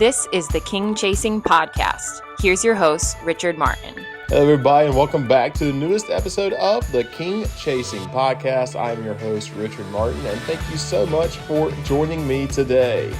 This is the King Chasing Podcast. Here's your host, Richard Martin. Hello, everybody, and welcome back to the newest episode of the King Chasing Podcast. I'm your host, Richard Martin, and thank you so much for joining me today.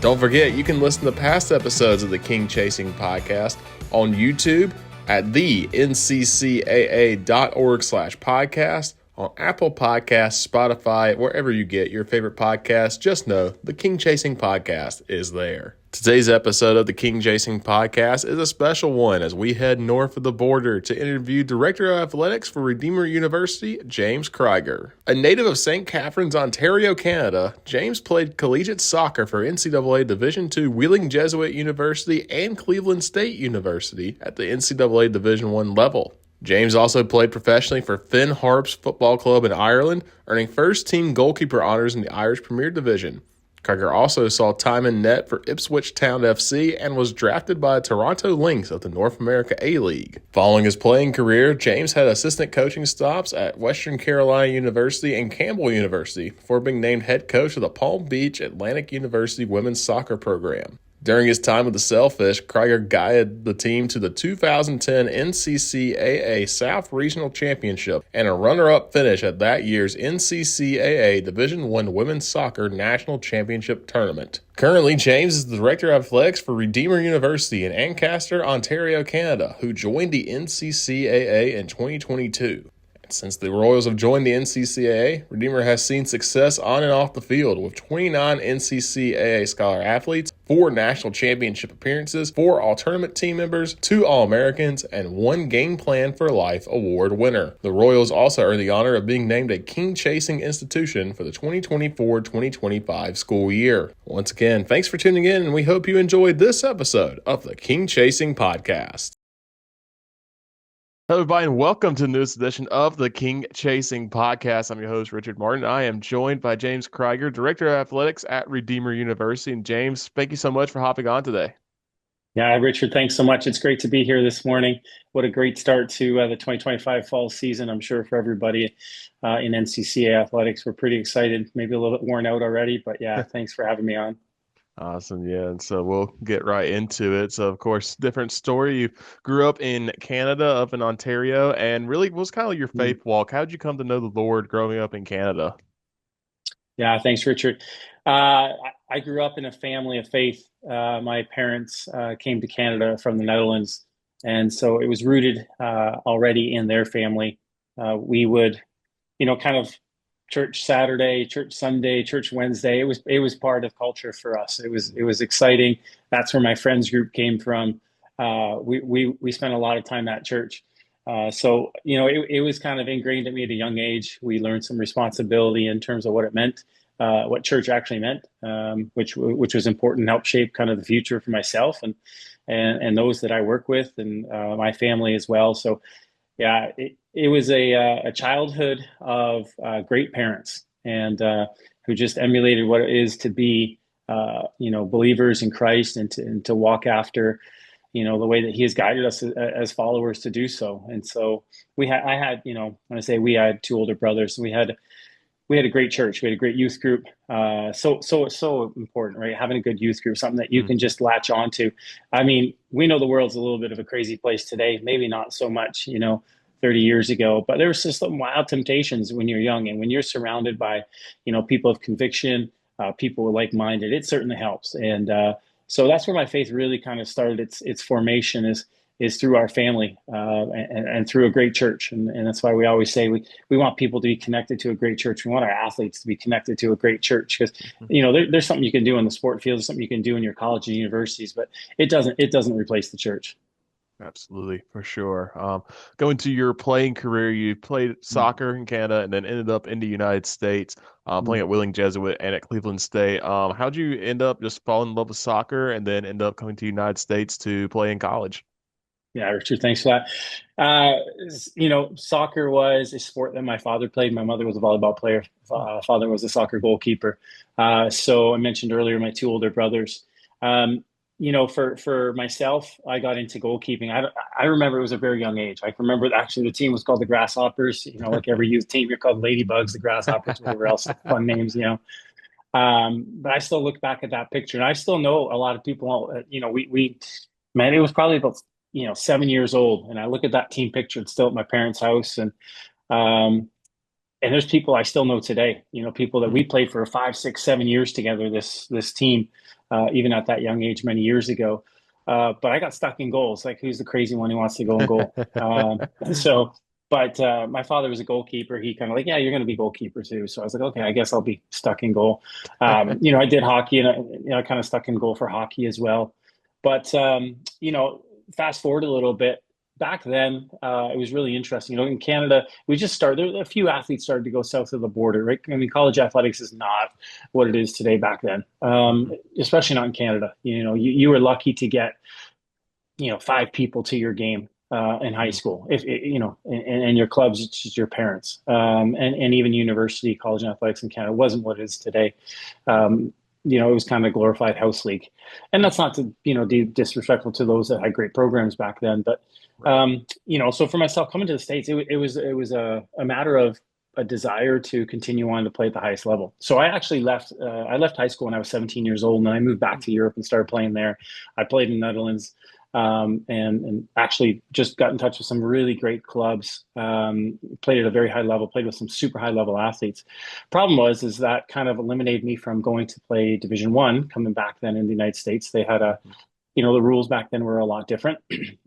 Don't forget, you can listen to past episodes of the King Chasing Podcast on YouTube at the NCCAA.org/podcast, on Apple Podcasts, Spotify, wherever you get your favorite podcasts. Just know the King Chasing Podcast is there. Today's episode of the King Chasing Podcast is a special one as we head north of the border to interview Director of Athletics for Redeemer University, James Kryger. A native of St. Catharines, Ontario, Canada, James played collegiate soccer for NCAA Division II Wheeling Jesuit University and Cleveland State University at the NCAA Division I level. James also played professionally for Finn Harps Football Club in Ireland, earning first-team goalkeeper honors in the Irish Premier Division. Kryger also saw time in net for Ipswich Town FC and was drafted by Toronto Lynx of the North America A-League. Following his playing career, James had assistant coaching stops at Western Carolina University and Campbell University before being named head coach of the Palm Beach Atlantic University women's soccer program. During his time with the Sailfish, Kryger guided the team to the 2010 NCCAA South Regional Championship and a runner-up finish at that year's NCCAA Division I Women's Soccer National Championship Tournament. Currently, James is the Director of Athletics for Redeemer University in Ancaster, Ontario, Canada, who joined the NCCAA in 2022. Since the Royals have joined the NCCAA, Redeemer has seen success on and off the field with 29 NCCAA scholar athletes, 4 national championship appearances, 4 all-tournament team members, 2 All-Americans, and 1 Game Plan for Life award winner. The Royals also earned the honor of being named a King Chasing institution for the 2024-2025 school year. Once again, thanks for tuning in, and we hope you enjoyed this episode of the King Chasing Podcast. Hello, everybody, and welcome to the newest edition of the King Chasing Podcast. I'm your host, Richard Martin. I am joined by James Kryger, Director of Athletics at Redeemer University. And James, thank you so much for hopping on today. Yeah, Richard, thanks so much. It's great to be here this morning. What a great start to the 2025 fall season, I'm sure, for everybody in NCCAA athletics. We're pretty excited, maybe a little bit worn out already, but yeah, thanks for having me on. Awesome. Yeah. And so we'll get right into it. So, of course, different story. You grew up in Canada, up in Ontario, and really what was kind of your faith walk? How did you come to know the Lord growing up in Canada? Yeah, thanks, Richard. I grew up in a family of faith. My parents came to Canada from the Netherlands, and so it was rooted already in their family. We would, kind of church Saturday, church Sunday, church Wednesday. It was part of culture for us. It was exciting. That's where my friends group came from. We spent a lot of time at church. So it was kind of ingrained in me at a young age. We learned some responsibility in terms of what it meant, what church actually meant, which was important, helped shape kind of the future for myself and those that I work with and my family as well. So yeah, it was a childhood of great parents and who just emulated what it is to be, believers in Christ and to walk after, the way that He has guided us as followers to do so. And so when I say we, I had 2 older brothers. We had a great church. We had a great youth group. So important, right? Having a good youth group, something that you can just latch onto. I mean, we know the world's a little bit of a crazy place today. Maybe not so much, 30 years ago, but there was just some wild temptations when you're young. And when you're surrounded by, people of conviction, people who are like-minded, it certainly helps. And so that's where my faith really kind of started its formation is through our family and through a great church. And that's why we always say we want people to be connected to a great church. We want our athletes to be connected to a great church because, there's something you can do in the sport field, there's something you can do in your college and universities, but it doesn't replace the church. Absolutely, for sure. Going to your playing career, you played soccer in Canada and then ended up in the United States, playing at Wheeling Jesuit and at Cleveland State. How'd you end up just falling in love with soccer and then end up coming to the United States to play in college? Yeah, Richard, thanks for that. Soccer was a sport that my father played. My mother was a volleyball player. Father was a soccer goalkeeper. So I mentioned earlier my 2 older brothers. For myself, I got into goalkeeping. I remember it was a very young age. I remember actually the team was called the Grasshoppers. Like every youth team, you're called Ladybugs, the Grasshoppers, whatever else fun names. But I still look back at that picture, and I still know a lot of people. Man, it was probably about 7 years old, and I look at that team picture. It's still at my parents' house, um, and there's people I still know today. People that we played for 5, 6, 7 years together. This team, even at that young age, many years ago. But I got stuck in goals. Like, who's the crazy one who wants to go in goal? So, but my father was a goalkeeper. He kind of like, yeah, you're going to be goalkeeper too. So I was like, okay, I guess I'll be stuck in goal. I did hockey, and I kind of stuck in goal for hockey as well. But fast forward a little bit. Back then, it was really interesting. In Canada, we just started. A few athletes started to go south of the border, right? I mean, college athletics is not what it is today back then, especially not in Canada. You were lucky to get 5 people to your game in high school, if and your clubs, it's just your parents, and even university college athletics in Canada wasn't what it is today. It was kind of a glorified house league, and that's not to be disrespectful to those that had great programs back then, but so for myself coming to the States, it was a matter of a desire to continue on to play at the highest level. So I actually left. I left high school when I was 17 years old, and then I moved back to Europe and started playing there. I played in the Netherlands, and actually just got in touch with some really great clubs. Played at a very high level. Played with some super high level athletes. Problem is that kind of eliminated me from going to play Division One. Coming back then in the United States, they had the rules back then were a lot different.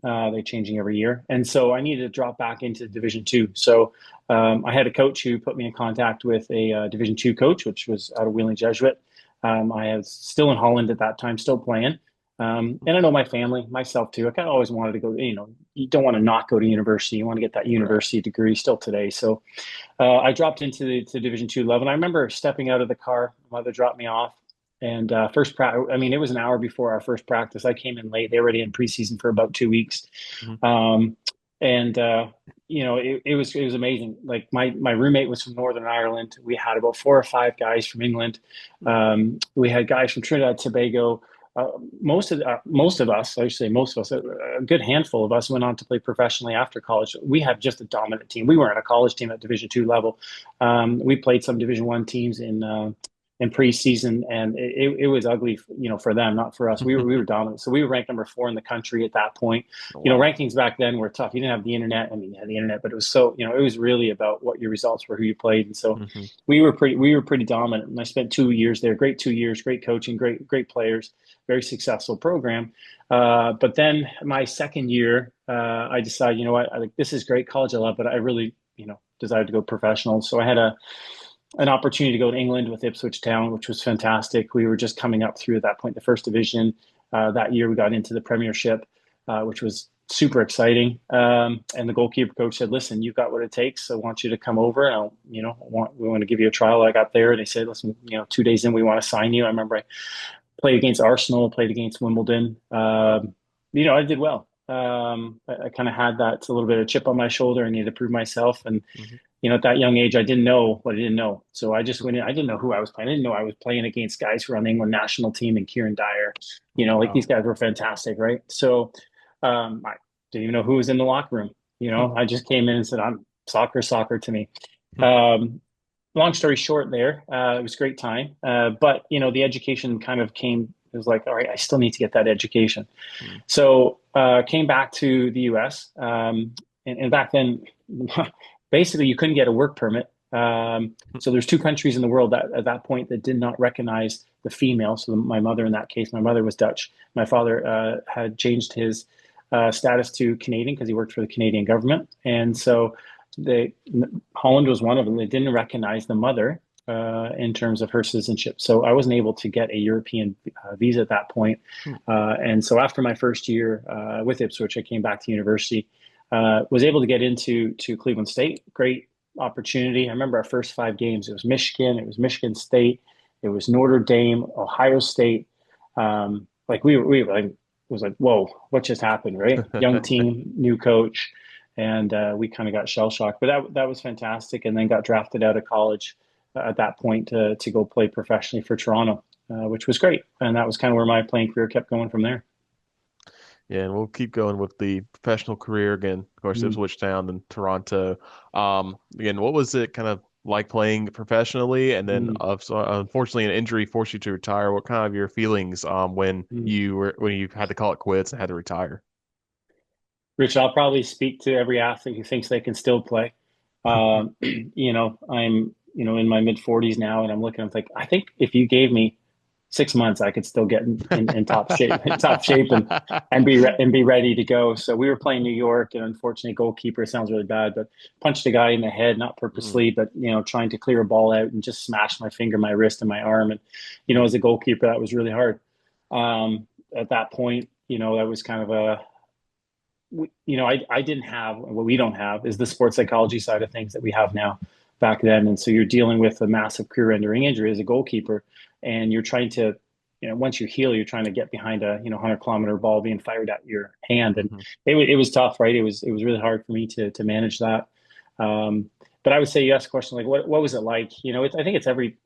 They're changing every year. And so I needed to drop back into Division Two. So I had a coach who put me in contact with a Division Two coach, which was out of Wheeling Jesuit. I was still in Holland at that time, still playing. And I know my family, myself too. I kind of always wanted to go, you don't want to not go to university. You want to get that university degree still today. So I dropped into the Division Two level. And I remember stepping out of the car. My mother dropped me off. And first practice, I mean, it was an hour before our first practice. I came in late. They were already in preseason for about 2 weeks. And it was amazing. Like my roommate was from Northern Ireland. We had about 4 or 5 guys from England. We had guys from Trinidad and Tobago. Most of us, I should say most of us, a good handful of us went on to play professionally after college. We had just a dominant team. We weren't a college team at Division Two level. We played some Division One teams in preseason, and it was ugly, for them, not for us. We were dominant. So we were ranked number 4 in the country at that point. Wow. Rankings back then were tough. You didn't have the internet. I mean, you had the internet, but it was it was really about what your results were, who you played. And so we were pretty dominant. And I spent 2 years there. Great 2 years, great coaching, great players, very successful program. But then my second year, I decided, what, this is great college, I love, but I really, desired to go professional. So I had an opportunity to go to England with Ipswich Town, which was fantastic. We were just coming up through at that point the first division. That year we got into the Premiership, which was super exciting. And the goalkeeper coach said, "Listen, you've got what it takes. I want you to come over. And we want to give you a trial." I got there, and they said, "Listen, 2 days in, we want to sign you." I remember I played against Arsenal, played against Wimbledon. I did well. I kind of had that a little bit of chip on my shoulder. I needed to prove myself, and at that young age, I didn't know what I didn't know. So I just went in. I didn't know who I was playing. I didn't know I was playing against guys who were on the England national team and Kieran Dyer. Like these guys were fantastic, right? So I didn't even know who was in the locker room. I just came in and said, "I'm soccer to me." Long story short there, it was a great time. But the education kind of came, it was like, all right, I still need to get that education. So came back to the US. And back then, basically you couldn't get a work permit. So there's 2 countries in the world that at that point that did not recognize the female. So my mother, in that case, my mother was Dutch. My father had changed his status to Canadian because he worked for the Canadian government. And so Holland was one of them. They didn't recognize the mother in terms of her citizenship. So I wasn't able to get a European visa at that point. And so after my first year with Ipswich, I came back to university, was able to get into Cleveland State. Great opportunity. I remember our first 5 games. It was Michigan State, it was Notre Dame, Ohio State. We were like, it was like, whoa, what just happened, right? Young team, new coach. And we kind of got shell shocked, but that was fantastic. And then got drafted out of college at that point to go play professionally for Toronto, which was great. And that was kind of where my playing career kept going from there. Yeah, and we'll keep going with the professional career again. Of course, Ipswich Town and Toronto. Again, what was it kind of like playing professionally? And then, Mm, so unfortunately, an injury forced you to retire. What kind of your feelings when mm. you had to call it quits and had to retire? Rich, I'll probably speak to every athlete who thinks they can still play. I'm in my mid 40s now, and I'm looking. I'm like, I think if you gave me 6 months, I could still get in top shape, and be ready to go. So we were playing New York, and unfortunately, goalkeeper sounds really bad, but punched a guy in the head, not Mm, purposely, but trying to clear a ball out and just smashed my finger, my wrist, and my arm. And as a goalkeeper, that was really hard. At that point, that was kind of I didn't have what we don't have is the sports psychology side of things that we have now back then. And so you're dealing with a massive career ending injury as a goalkeeper, and you're trying to, once you heal, you're trying to get behind a, 100-kilometer ball being fired at your hand. And mhm. it was tough, right? It was really hard for me to manage that. But I would say you asked a question like, what was it like? I think it's every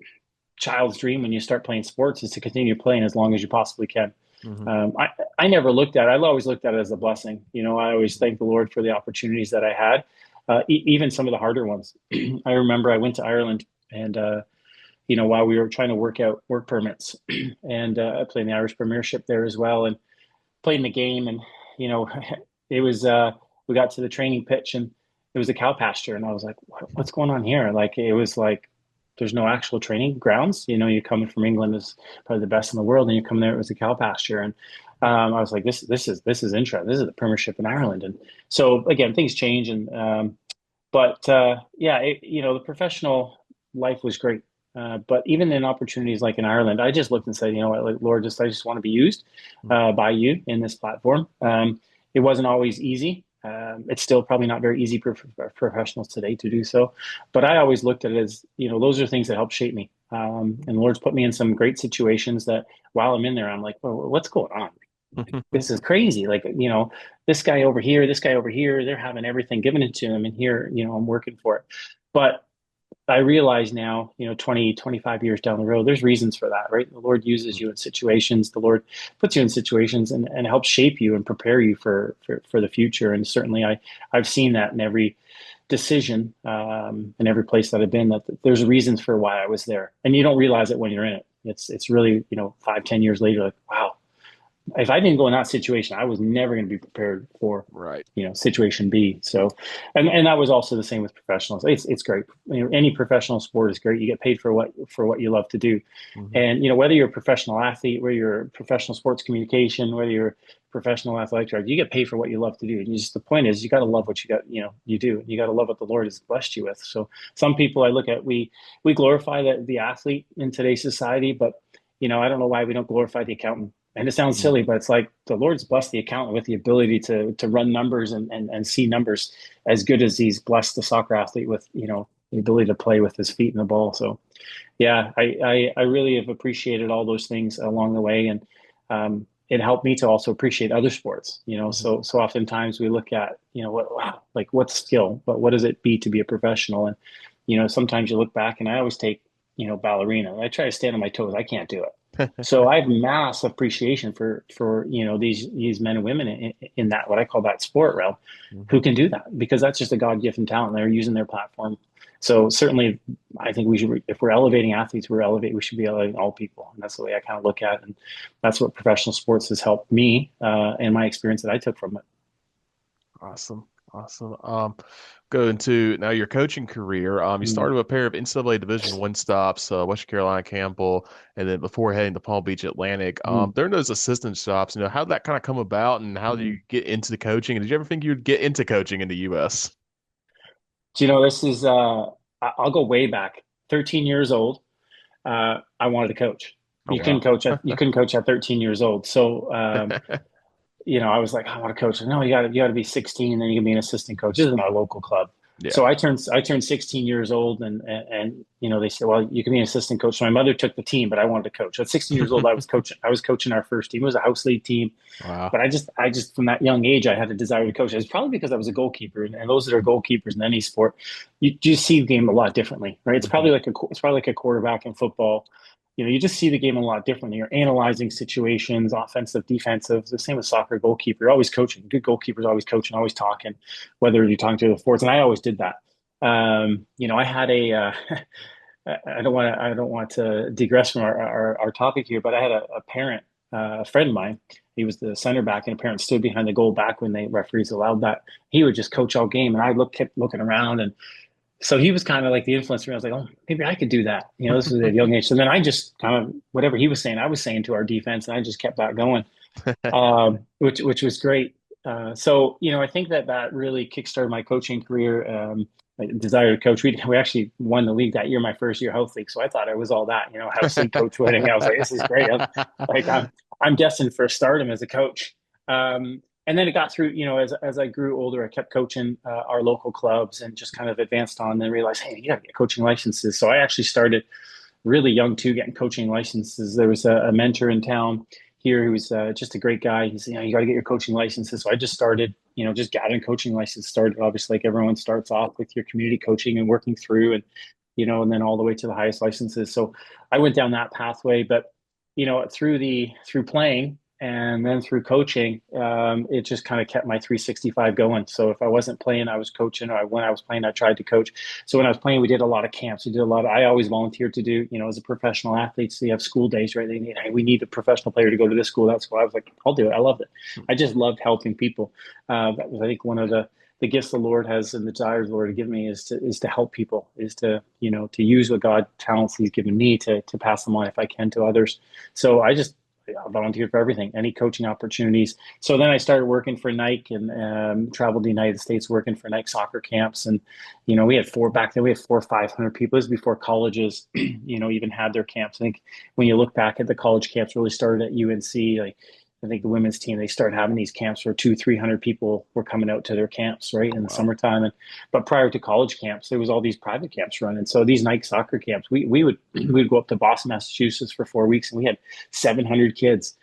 child's dream when you start playing sports is to continue playing as long as you possibly can. Mhm. I never looked at it. I always looked at it as a blessing. I always thank the Lord for the opportunities that I had, even some of the harder ones. I remember I went to Ireland and, while we were trying to work out work permits and I played in the Irish Premiership there as well and played in the game. And, you know, it was, we got to the training pitch and it was a cow pasture. And I was like, what's going on here? Like, it was like, there's no actual training grounds. You coming from England is probably the best in the world, and you come there, it was a cow pasture, and I was like, this is interesting. This is the Premiership in Ireland, and so again, things change, and but yeah, the professional life was great. But even in opportunities like in Ireland, I just looked and said, you know what, like, Lord, I just want to be used by you in this platform. It wasn't always easy. It's still probably not very easy for professionals today to do so. But I always looked at it as, those are things that help shape me. And the Lord's put me in some great situations that while I'm in there, I'm like, well, what's going on? This is crazy. Like, this guy over here, they're having everything given it to them. And here, I'm working for it. But I realize now, 20, 25 years down the road, there's reasons for that, right? The Lord uses you in situations. The Lord puts you in situations and helps shape you and prepare you for the future. And certainly I've seen that in every decision, in every place that I've been, that there's reasons for why I was there. And you don't realize it when you're in it. It's really, 5, 10 years later, like, wow, if I didn't go in that situation, I was never going to be prepared for, Right. situation B. So, and that was also the same with professionals. It's great. Any professional sport is great. You get paid for what you love to do. Mhm. And, whether you're a professional athlete, whether you're a professional sports communication, whether you're a professional athletic director, you get paid for what you love to do. And the point is you got to love what you do. You got to love what the Lord has blessed you with. So some people I look at, we glorify the athlete in today's society, but, I don't know why we don't glorify the accountant. And it sounds silly, but it's like the Lord's blessed the accountant with the ability to run numbers and see numbers as good as he's blessed the soccer athlete with, the ability to play with his feet in the ball. So yeah, I really have appreciated all those things along the way. And it helped me to also appreciate other sports, Mhm. so oftentimes we look at, what's skill, but what does it be to be a professional? And, sometimes you look back and I always take, ballerina. I try to stand on my toes. I can't do it. So I have mass appreciation for these men and women in that what I call that sport realm, who Mhm. can do that because that's just a God given talent. They're using their platform. So certainly, I think we should, if we're elevating athletes, we should be elevating all people, and that's the way I kind of look at it. And that's what professional sports has helped me and my experience that I took from it. Awesome. Awesome. Go into now your coaching career. You Mm, started with a pair of NCAA Division One stops, Western Carolina Campbell, and then before heading to Palm Beach Atlantic. mm, During those assistant stops, how did that kind of come about, and how did you mm. get into the coaching? And did you ever think you'd get into coaching in the U.S.? Do this is I'll go way back. 13 years old, I wanted to coach. Oh wow. You couldn't coach at 13 years old. So I was like, I want to coach. No, you got to be 16, and then you can be an assistant coach. This is my local club. Yeah. So I turned 16 years old, and they said, well, you can be an assistant coach. So my mother took the team, but I wanted to coach. At 16 years old, I was coaching. I was coaching our first team. It was a house league team, Wow. but I just from that young age, I had a desire to coach. It's probably because I was a goalkeeper, and those that are goalkeepers in any sport, you just see the game a lot differently, right? Mhm. It's probably like a quarterback in football. You just see the game a lot differently. You're analyzing situations, offensive, defensive. The same with soccer goalkeeper. You're always coaching. Good goalkeepers always coaching, always talking, whether you're talking to the forwards. And I always did that. I had I don't want to digress from our topic here, but I had a parent, a friend of mine. He was the center back, and a parent stood behind the goal back when the referees allowed that. He would just coach all game, and kept looking around, and so he was kind of like the influencer. I was like, oh, maybe I could do that. This was at a young age. So then I just kind of whatever he was saying, I was saying to our defense, and I just kept that going, which was great. I think that really kickstarted my coaching career. My desire to coach. We actually won the league that year, my first year house league. So I thought I was all that, house league coach winning. I was like, this is great. I'm destined for stardom as a coach. And then it got through, as I grew older, I kept coaching our local clubs and just kind of advanced on and then realized, hey, you got to get coaching licenses. So I actually started really young too, getting coaching licenses. There was a mentor in town here who was just a great guy. He said, you got to get your coaching licenses. So I just started, just gathering coaching licenses. Started obviously like everyone starts off with your community coaching and working through and then all the way to the highest licenses. So I went down that pathway, but through playing and then through coaching, it just kind of kept my 365 going. So if I wasn't playing, I was coaching, or when I was playing, I tried to coach. So when I was playing, we did a lot of camps. I always volunteered to do, as a professional athlete, so you have school days, right? We need a professional player to go to this school, that school. I was like, I'll do it. I loved it. I just loved helping people. That was, I think, one of the gifts the Lord has and the desires the Lord has given me is to help people, is to use what God talents He's given me to pass them on if I can to others. So I volunteered for everything, any coaching opportunities. So then I started working for Nike and traveled the United States working for Nike soccer camps. And, we had back then we had 400 or 500 people. This was before colleges, even had their camps. I think when you look back at the college camps really started at UNC, like I think the women's team, they started having these camps where 200-300 people were coming out to their camps, right, in the summertime. But prior to college camps, there was all these private camps running. So these Nike soccer camps, we'd go up to Boston, Massachusetts for 4 weeks, and we had 700 kids,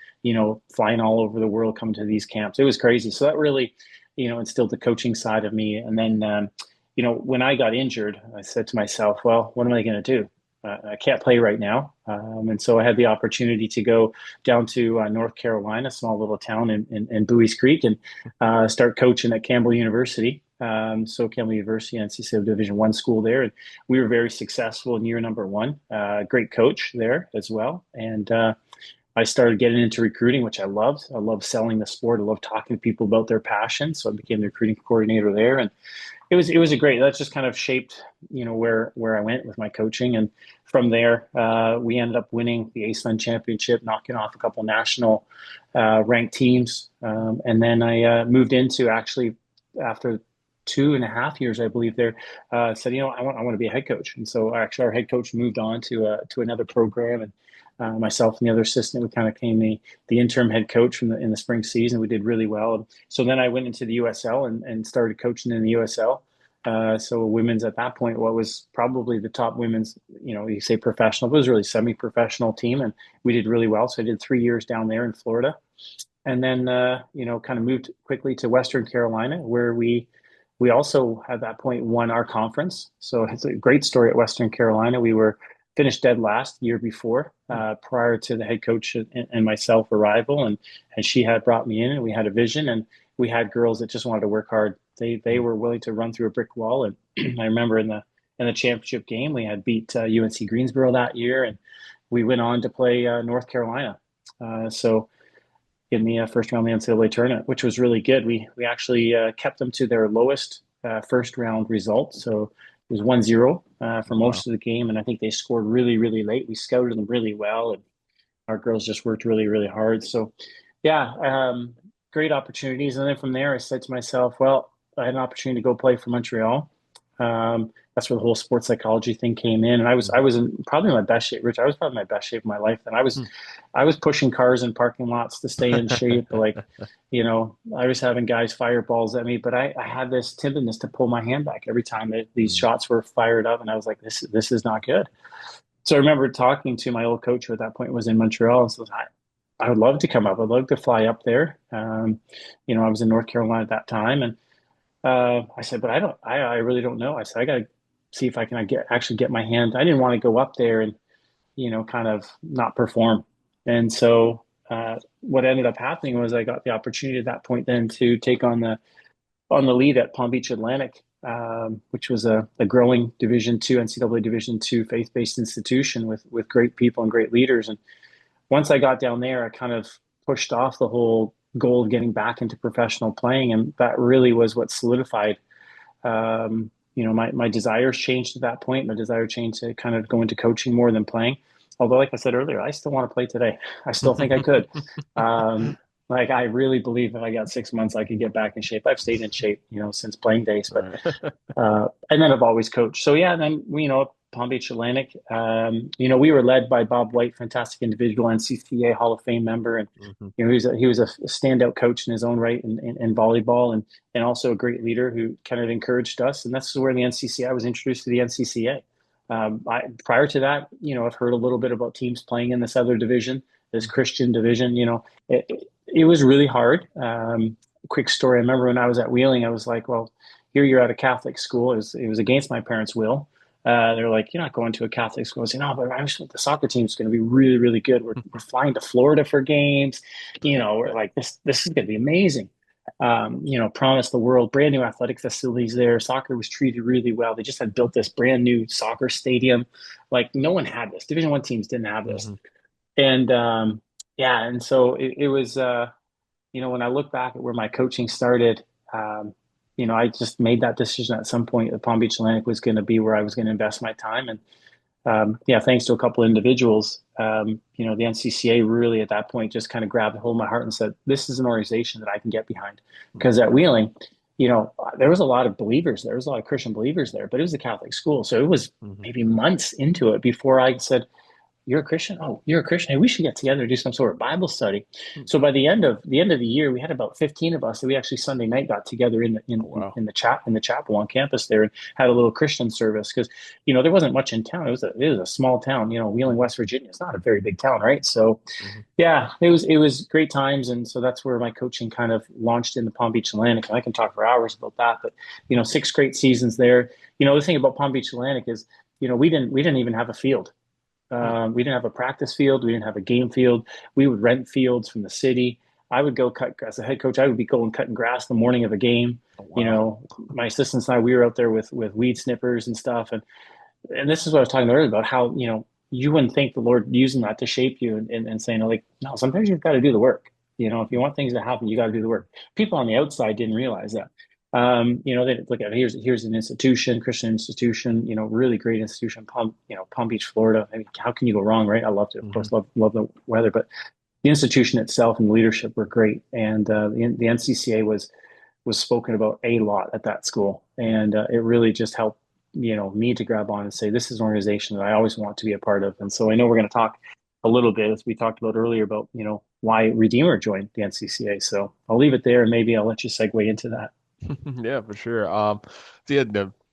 flying all over the world coming to these camps. It was crazy. So that really, instilled the coaching side of me. And then, when I got injured, I said to myself, well, what am I going to do? I can't play right now. And so I had the opportunity to go down to North Carolina, a small little town in Bowie's Creek, and start coaching at Campbell University. So Campbell University, NCCAA Division I school there. And we were very successful in year number one. Great coach there as well. And I started getting into recruiting, which I loved. I loved selling the sport. I loved talking to people about their passion. So I became the recruiting coordinator there. And it was that just kind of shaped, where I went with my coaching. And from there, we ended up winning the ACELAND Championship, knocking off a couple national ranked teams. And then I moved into, actually, after 2.5 years, I believe, there, said, I want to be a head coach. And so actually our head coach moved on to another program, and myself and the other assistant, we kind of became the interim head coach in the spring season. We did really well. So then I went into the USL and started coaching in the USL. So women's at that point, what was probably the top women's, you say professional, but it was really semi-professional team. And we did really well. So I did 3 years down there in Florida. And then, kind of moved quickly to Western Carolina, where we also at that point won our conference. So it's a great story at Western Carolina. We were finished dead last year before, prior to the head coach and myself arrival. And she had brought me in, and we had a vision, and we had girls that just wanted to work hard. They were willing to run through a brick wall. And I remember in the championship game, we had beat UNC Greensboro that year, and we went on to play North Carolina. So in the first round of the NCAA tournament, which was really good. We actually kept them to their lowest first round result. So it was 1-0 for most of the game. And I think they scored really, really late. We scouted them really well, and our girls just worked really, really hard. So great opportunities. And then from there, I said to myself, well, I had an opportunity to go play for Montreal. That's where the whole sports psychology thing came in. And I was probably in my best shape, Rich. I was probably in my best shape of my life. And I was pushing cars in parking lots to stay in shape. Like, I was having guys fire balls at me, but I had this timidness to pull my hand back every time that these shots were fired up. And I was like, this is not good. So I remember talking to my old coach, who at that point was in Montreal, and so I would love to come up. I'd love to fly up there. I was in North Carolina at that time, and I said, but I really don't know. I said, I got to see if I can actually get my hand. I didn't want to go up there and, kind of not perform. And so what ended up happening was I got the opportunity at that point then to take on the lead at Palm Beach Atlantic which was a growing Division II, NCAA Division II faith-based institution with great people and great leaders. And once I got down there, I kind of pushed off the whole goal of getting back into professional playing, and that really was what solidified. My desires changed at that point. My desire changed to kind of go into coaching more than playing. Although, like I said earlier, I still want to play today. I still think I could. I really believe if I got 6 months, I could get back in shape. I've stayed in shape, since playing days, but, and then I've always coached. So yeah, then, Palm Beach Atlantic, we were led by Bob White, fantastic individual, NCCAA Hall of Fame member. And, he was a standout coach in his own right in volleyball, and also a great leader who kind of encouraged us. And that's where the NCCAA, I was introduced to the NCCAA. Prior to that, I've heard a little bit about teams playing in this other division, this Christian division. It was really hard. Quick story. I remember when I was at Wheeling, I was like, well, here you're at a Catholic school. It was against my parents' will. They're like, you're not going to a Catholic school. I said, no, but the soccer team is going to be really, really good. We're flying to Florida for games. We're like, this is going to be amazing. Promised the world, brand new athletic facilities there. Soccer was treated really well. They just had built this brand new soccer stadium. Like, no one had this. Division I teams didn't have this. And and so it was, when I look back at where my coaching started, I just made that decision at some point that Palm Beach Atlantic was going to be where I was going to invest my time. And thanks to a couple of individuals, the NCCA really at that point just kind of grabbed a hold of my heart and said, this is an organization that I can get behind. Because at Wheeling, there was a lot of believers. There was a lot of Christian believers there, but it was a Catholic school. So it was maybe months into it before I said, you're a Christian? Oh, you're a Christian. Hey, we should get together and do some sort of Bible study. So by the end of the year, we had about 15 of us that we actually Sunday night got together in the chapel on campus there and had a little Christian service because there wasn't much in town. It was a small town. Wheeling, West Virginia. It's not a very big town, right? So it was great times, and so that's where my coaching kind of launched in the Palm Beach Atlantic. And I can talk for hours about that, but 6 great seasons there. The thing about Palm Beach Atlantic is we didn't even have a field. We didn't have a practice field. We didn't have a game field. We would rent fields from the city. I would go as a head coach. I would be going cutting grass the morning of a game. Oh, wow. My assistants and I, we were out there with weed snippers and stuff. And this is what I was talking earlier about how, you wouldn't think the Lord using that to shape you and saying, no, sometimes you've got to do the work. If you want things to happen, you got to do the work. People on the outside didn't realize that. They look at here's an institution, Christian institution, really great institution, Palm Beach, Florida. I mean, how can you go wrong, right? I loved it, of course, love the weather, but the institution itself and the leadership were great. And the NCCA was spoken about a lot at that school, and it really just helped me to grab on and say, this is an organization that I always want to be a part of. And so I know we're going to talk a little bit, as we talked about earlier, about why Redeemer joined the NCCA. So I'll leave it there, and maybe I'll let you segue into that. Yeah, for sure.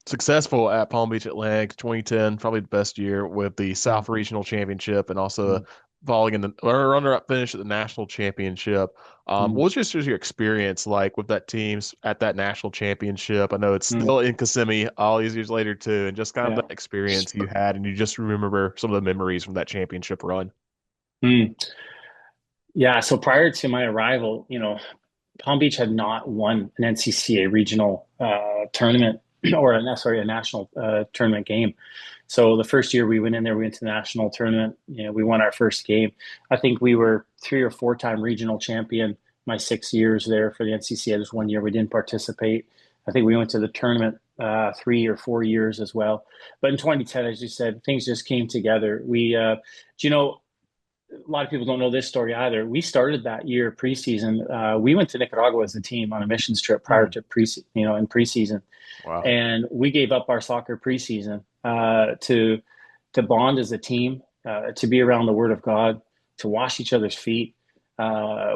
Successful at Palm Beach Atlantic, 2010, probably the best year with the South Regional Championship and also falling in the runner-up finish at the National Championship. What was just your experience like with that teams at that National Championship? I know it's still in Kissimmee all these years later too, and just kind of that experience you had, and you just remember some of the memories from that championship run. Yeah, so prior to my arrival, Palm Beach had not won an NCCAA regional tournament or a national tournament game. So the first year we went in there, we went to the national tournament. We won our first game. I think we were 3 or 4 time regional champion my 6 years there for the NCCAA. There's 1 year we didn't participate. I think we went to the tournament 3 or 4 years as well. But in 2010, as you said, things just came together. We, a lot of people don't know this story either. We started that year preseason. We went to Nicaragua as a team on a missions trip prior to in preseason. Wow. And we gave up our soccer preseason to bond as a team, to be around the Word of God, to wash each other's feet.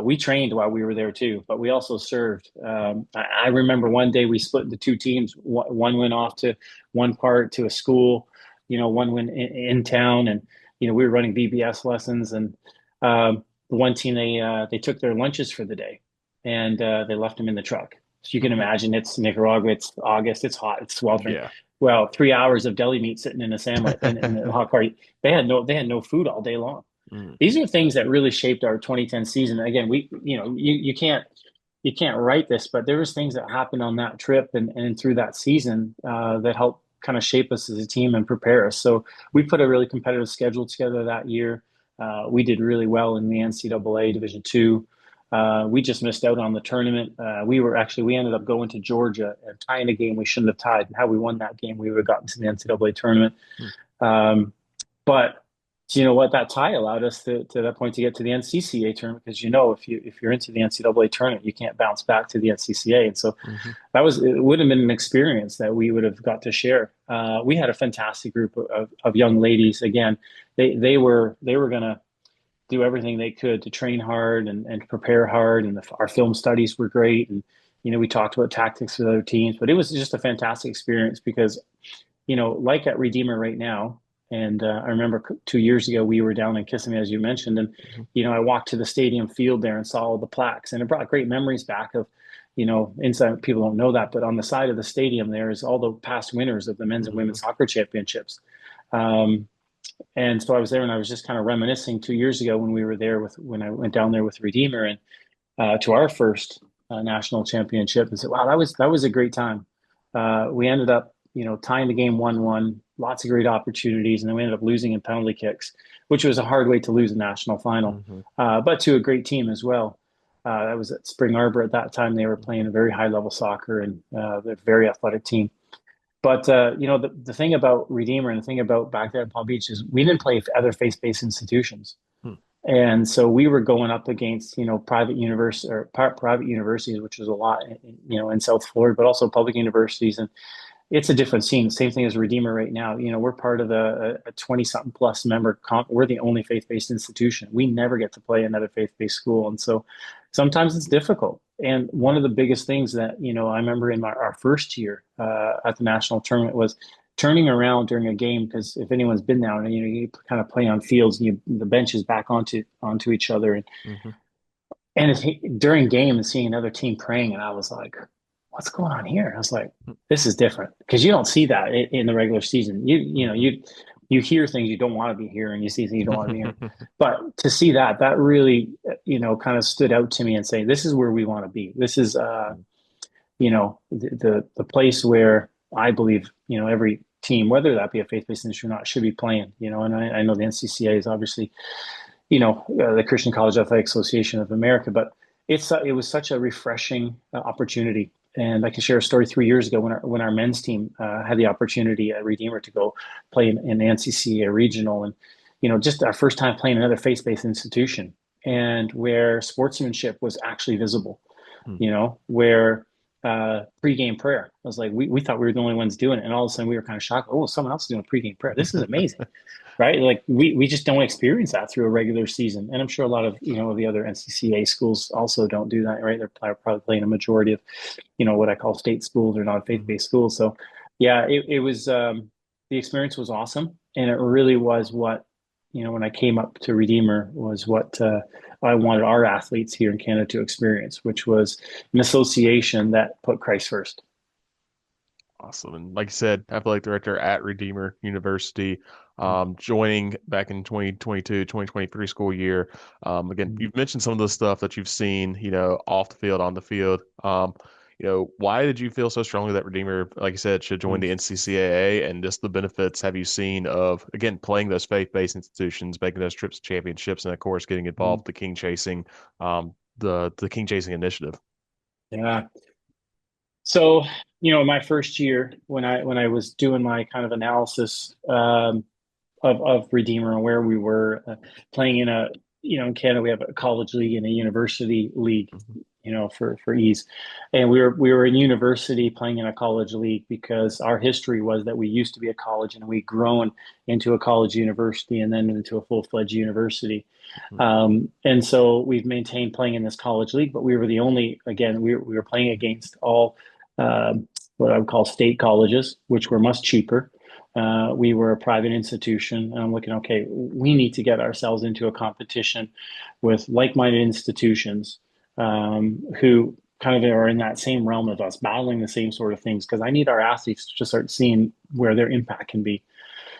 We trained while we were there too, but we also served. I remember one day we split into 2 teams. One went off to one part to a school, one went in town, and we were running BBS lessons, and the one team, they took their lunches for the day, and they left them in the truck. So you can imagine, it's Nicaragua, it's August, it's hot, it's sweltering. Yeah. Well, 3 hours of deli meat sitting in a sandwich in the hot car. They had no food all day long. These are things that really shaped our 2010 season. Again, you can't you can't write this, but there was things that happened on that trip and through that season that helped kind of shape us as a team and prepare us. So we put a really competitive schedule together that year. We did really well in the NCAA Division II. We just missed out on the tournament. We ended up going to Georgia and tying a game we shouldn't have tied. And had we won that game, we would have gotten to the NCAA tournament. But you know what? That tie allowed us to that point to get to the NCCAA tournament, because if you're into the NCAA tournament, you can't bounce back to the NCCAA. And so it would have been an experience that we would have got to share. We had a fantastic group of young ladies. Again, they were going to do everything they could to train hard and prepare hard. And our film studies were great. And, we talked about tactics with other teams, but it was just a fantastic experience because, like at Redeemer right now, and I remember 2 years ago, we were down in Kissimmee, as you mentioned, and, I walked to the stadium field there and saw all the plaques, and it brought great memories back of, inside, people don't know that, but on the side of the stadium, there is all the past winners of the men's and women's soccer championships. And so I was there and I was just kind of reminiscing 2 years ago when we were there when I went down there with Redeemer and to our first national championship, and said, wow, that was a great time. We ended up, tying the game 1-1, lots of great opportunities. And then we ended up losing in penalty kicks, which was a hard way to lose a national final, but to a great team as well. That was at Spring Arbor at that time. They were playing a very high level soccer and they're a very athletic team. But, the thing about Redeemer and the thing about back there at Palm Beach is we didn't play other faith-based institutions. And so we were going up against, private universities, which was a lot, in South Florida, but also public universities. And it's a different scene. Same thing as Redeemer right now. We're part of a 20-something plus member comp. We're the only faith-based institution. We never get to play another faith-based school. And so sometimes it's difficult. And one of the biggest things that, I remember in our first year at the national tournament was turning around during a game, because if anyone's been down, and you kind of play on fields and the benches back onto each other. And during game and seeing another team praying, and I was like, what's going on here? I was like, this is different, because you don't see that in the regular season. You hear things you don't want to be hearing, you see things you don't want to be hearing. But to see that really, kind of stood out to me and say, this is where we want to be. This is, the place where I believe, every team, whether that be a faith-based industry or not, should be playing, and I know the NCCAA is obviously, the Christian College Athletic Association of America, but it was such a refreshing opportunity. And I can share a story 3 years ago when our men's team had the opportunity at Redeemer to go play in the NCCAA regional, and just our first time playing another faith-based institution, and where sportsmanship was actually visible. Where pregame prayer was like we thought we were the only ones doing it, and all of a sudden we were kind of shocked. Oh, someone else is doing pregame prayer. This is amazing. Right? Like we just don't experience that through a regular season. And I'm sure a lot of, the other NCCAA schools also don't do that, right? They're probably playing a majority of, what I call state schools or non-faith-based schools. So yeah, it was, the experience was awesome. And it really was what, when I came up to Redeemer, was what I wanted our athletes here in Canada to experience, which was an association that put Christ first. Awesome. And like you said, athletic director at Redeemer University, joining back in 2022, 2023 school year. Again, you've mentioned some of the stuff that you've seen, off the field, on the field. Why did you feel so strongly that Redeemer, like you said, should join the NCCAA, and just the benefits have you seen of, again, playing those faith-based institutions, making those trips to championships, and of course, getting involved with the King Chasing, the King Chasing initiative? Yeah. So, my first year when I was doing my kind of analysis of Redeemer and where we were playing in in Canada, we have a college league and a university league, for ease. And we were in university playing in a college league because our history was that we used to be a college and we'd grown into a college university and then into a full-fledged university. And so we've maintained playing in this college league, but we were the only, again, we were playing against all what I would call state colleges, which were much cheaper. We were a private institution, and I'm looking, okay, we need to get ourselves into a competition with like-minded institutions who kind of are in that same realm of us, battling the same sort of things, because I need our athletes to start seeing where their impact can be.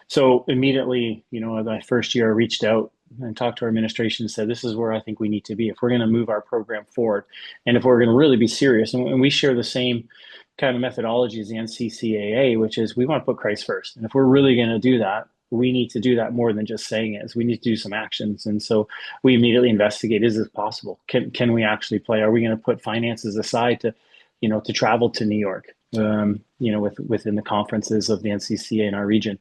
So immediately, my first year, I reached out and talked to our administration and said, this is where I think we need to be if we're going to move our program forward. And if we're going to really be serious, and we share the same kind of methodology as the NCCAA, which is we want to put Christ first. And if we're really going to do that, we need to do that more than just saying it. So we need to do some actions. And so we immediately investigate, is this possible? Can we actually play? Are we going to put finances aside to, to travel to New York, within the conferences of the NCCAA in our region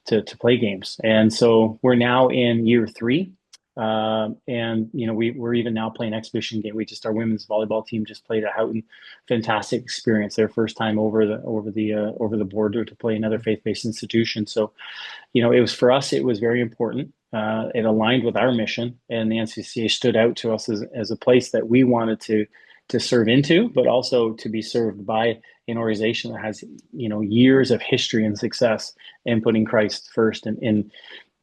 to play games? And so we're now in year 3. We're even now playing exhibition game. Our women's volleyball team just played at Houghton. Fantastic experience. Their first time over the border to play another faith-based institution. So, it was, for us, it was very important. It aligned with our mission, and the NCCA stood out to us as a place that we wanted to serve into, but also to be served by an organization that has, years of history and success in putting Christ first. And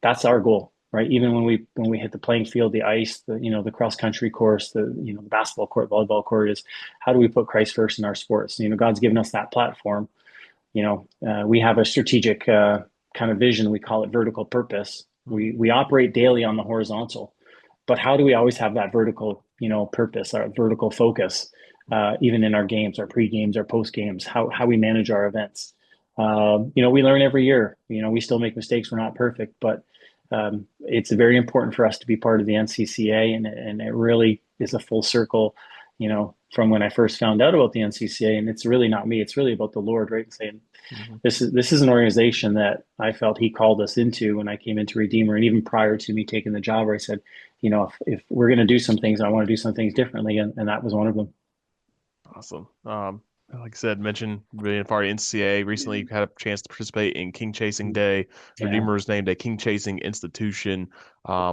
that's our goal, right? Even when we hit the playing field, the ice, the cross country course, the basketball court, volleyball court, is how do we put Christ first in our sports? God's given us that platform. We have a strategic kind of vision. We call it vertical purpose. We operate daily on the horizontal, but how do we always have that vertical, purpose, our vertical focus, even in our games, our pre-games, our post-games, how we manage our events? We learn every year. We still make mistakes. We're not perfect, but it's very important for us to be part of the NCCA, and it really is a full circle, from when I first found out about the NCCA. And it's really not me; it's really about the Lord, right? Saying, this is an organization that I felt He called us into when I came into Redeemer, and even prior to me taking the job, where I said, if we're going to do some things, I want to do some things differently, and that was one of them. Awesome. Like I said, mentioned being part of NCAA. Recently, you had a chance to participate in King Chasing Day. Redeemer was named a King Chasing institution,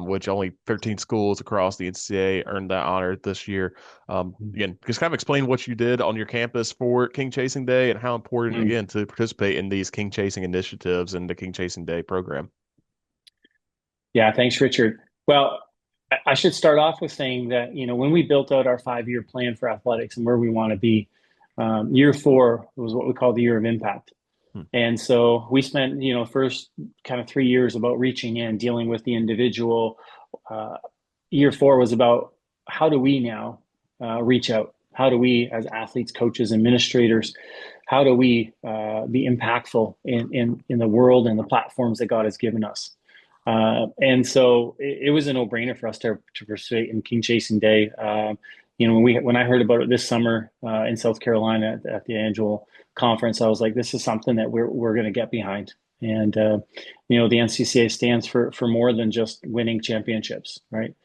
which only 13 schools across the NCAA earned that honor this year. Again, just kind of explain what you did on your campus for King Chasing Day and how important, again, to participate in these King Chasing initiatives and the King Chasing Day program. Yeah, thanks, Richard. Well, I should start off with saying that, when we built out our 5-year plan for athletics and where we want to be, year 4 was what we call the year of impact. And so we spent, first kind of 3 years about reaching in, dealing with the individual. Year 4 was about how do we now reach out? How do we, as athletes, coaches, administrators, how do we be impactful in the world and the platforms that God has given us? And so it was a no-brainer for us to participate in King Chasing Day. When I heard about it this summer in South Carolina at the annual conference, I was like, this is something that we're going to get behind. And the NCCA stands for more than just winning championships, right?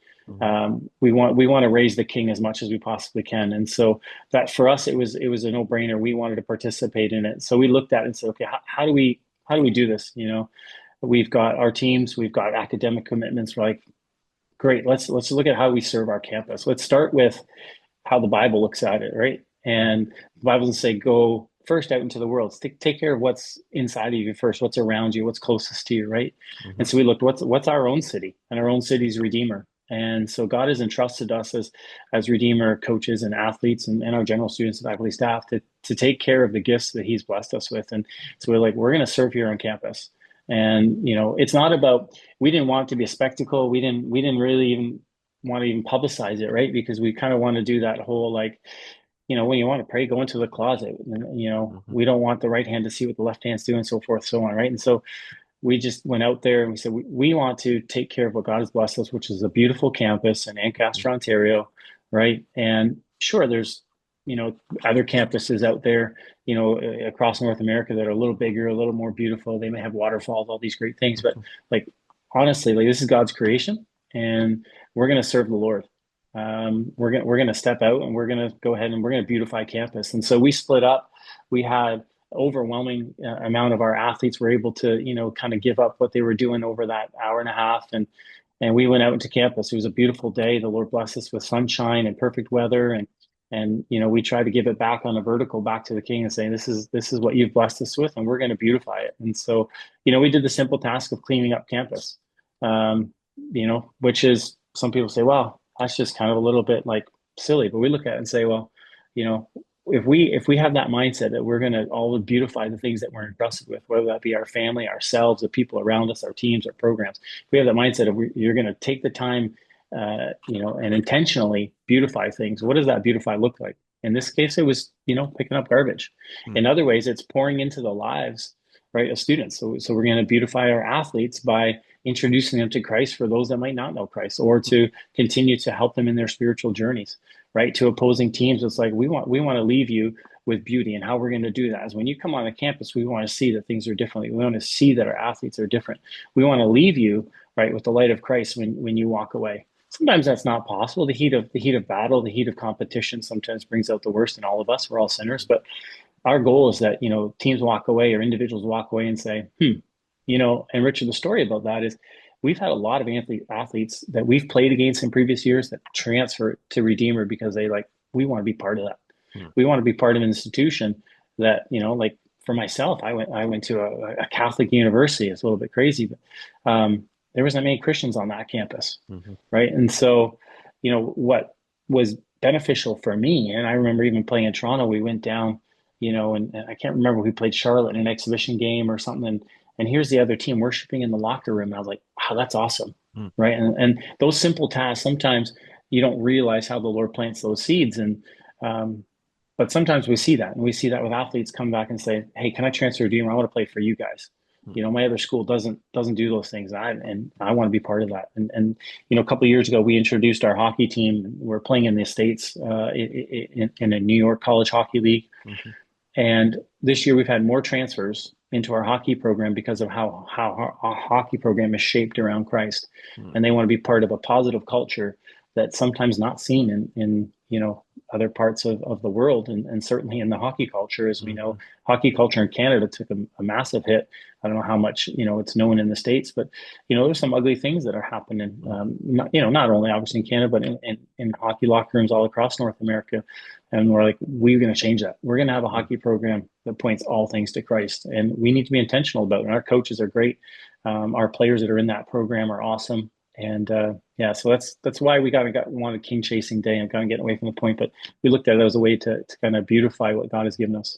We want to raise the King as much as we possibly can. And so that, for us, it was a no-brainer. We wanted to participate in it. So we looked at it and said, okay, how do we do this? We've got our teams, we've got academic commitments. We're like, great, let's look at how we serve our campus. Let's start with how the Bible looks at it, right? And the Bible doesn't say go first out into the world. Take care of what's inside of you first, what's around you, what's closest to you, right? And so we looked, what's our own city, and our own city's Redeemer. And so God has entrusted us as Redeemer coaches and athletes and our general students and faculty staff to take care of the gifts that He's blessed us with. And so we're like, we're going to serve here on campus. And, it's not about, we didn't want it to be a spectacle. We didn't really even want to even publicize it, right? Because we kind of want to do that whole, like, when you want to pray, go into the closet. And, we don't want the right hand to see what the left hand's doing, so forth, so on, right? And so we just went out there and we said, we want to take care of what God has blessed us, which is a beautiful campus in Ancaster, Ontario, right? And sure, there's, other campuses out there, across North America that are a little bigger, a little more beautiful. They may have waterfalls, all these great things, but honestly, this is God's creation, and we're going to serve the Lord. We're going to step out, and we're going to go ahead and we're going to beautify campus. And so we split up. We had overwhelming amount of our athletes were able to, kind of give up what they were doing over that hour and a half. And we went out into campus. It was a beautiful day. The Lord blessed us with sunshine and perfect weather. And we try to give it back on a vertical back to the King and saying, this is what you've blessed us with, and we're going to beautify it. And so, we did the simple task of cleaning up campus, which is, some people say, well, that's just kind of a little bit like silly, but we look at it and say, well, if we have that mindset that we're going to always beautify the things that we're entrusted with, whether that be our family, ourselves, the people around us, our teams, our programs, if we have that mindset of you're going to take the time, and intentionally beautify things. What does that beautify look like? In this case, it was, picking up garbage. In other ways, it's pouring into the lives, right, of students. So we're going to beautify our athletes by introducing them to Christ for those that might not know Christ, or to continue to help them in their spiritual journeys, right? To opposing teams, it's like we want to leave you with beauty. And how we're going to do that is when you come on the campus, we want to see that things are differently. We want to see that our athletes are different. We want to leave you, right, with the light of Christ when you walk away. Sometimes that's not possible. The heat of battle, the heat of competition sometimes brings out the worst in all of us. We're all sinners, but our goal is that, teams walk away or individuals walk away and say, and Richard, the story about that is we've had a lot of athletes that we've played against in previous years that transfer to Redeemer because we want to be part of that. We want to be part of an institution that, like for myself, I went to a Catholic university. It's a little bit crazy, but there wasn't many Christians on that campus, right? And so, what was beneficial for me, and I remember even playing in Toronto, we went down, and I can't remember, we played Charlotte in an exhibition game or something, and here's the other team worshiping in the locker room. And I was like, wow, that's awesome, right? And those simple tasks, sometimes you don't realize how the Lord plants those seeds, and but sometimes we see that, and we see that with athletes come back and say, hey, can I transfer to Redeemer? I want to play for you guys. My other school doesn't do those things, and I want to be part of that. And a couple of years ago, we introduced our hockey team. We're playing in the States in a New York College Hockey League, and this year we've had more transfers into our hockey program because of how our hockey program is shaped around Christ, and they want to be part of a positive culture that's sometimes not seen in other parts of the world, and certainly in the hockey culture. As we know, hockey culture in Canada took a massive hit. I don't know how much it's known in the States, but there's some ugly things that are happening. Not only obviously in Canada, but in hockey locker rooms all across North America. And we're going to change that. We're going to have a hockey program that points all things to Christ, and we need to be intentional about it. And our coaches are great. Our players that are in that program are awesome. And so that's why we wanted King Chasing Day, and kind of getting away from the point, but we looked at it as a way to kind of beautify what God has given us.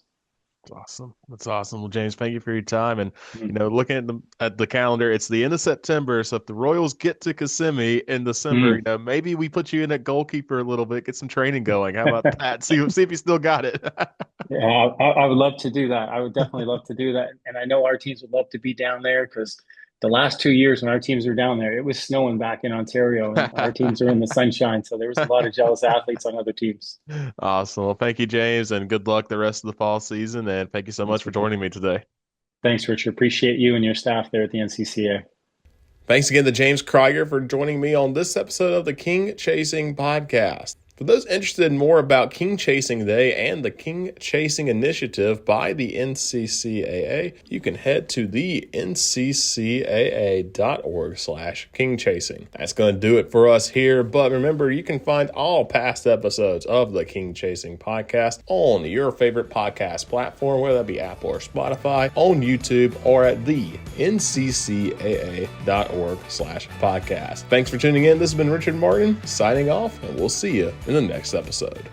That's awesome. Well, James, thank you for your time. And looking at the calendar, it's the end of September. So if the Royals get to Kissimmee in December, maybe we put you in at goalkeeper a little bit, get some training going. How about that? See if you still got it. Yeah, I would love to do that. I would definitely love to do that. And I know our teams would love to be down there, because the last 2 years when our teams were down there, it was snowing back in Ontario, and our teams are in the sunshine. So there was a lot of jealous athletes on other teams. Awesome. Well, thank you, James, and good luck the rest of the fall season. And thank you so much for joining me today. Thanks, Richard. Appreciate you and your staff there at the NCCAA. Thanks again to James Kryger for joining me on this episode of the King Chasing Podcast. For those interested in more about King Chasing Day and the King Chasing Initiative by the NCCAA, you can head to the nccaa.org/kingchasing. That's going to do it for us here, but remember, you can find all past episodes of the King Chasing Podcast on your favorite podcast platform, whether that be Apple or Spotify, on YouTube, or at the nccaa.org/podcast. Thanks for tuning in. This has been Richard Martin signing off, and we'll see you in the next episode.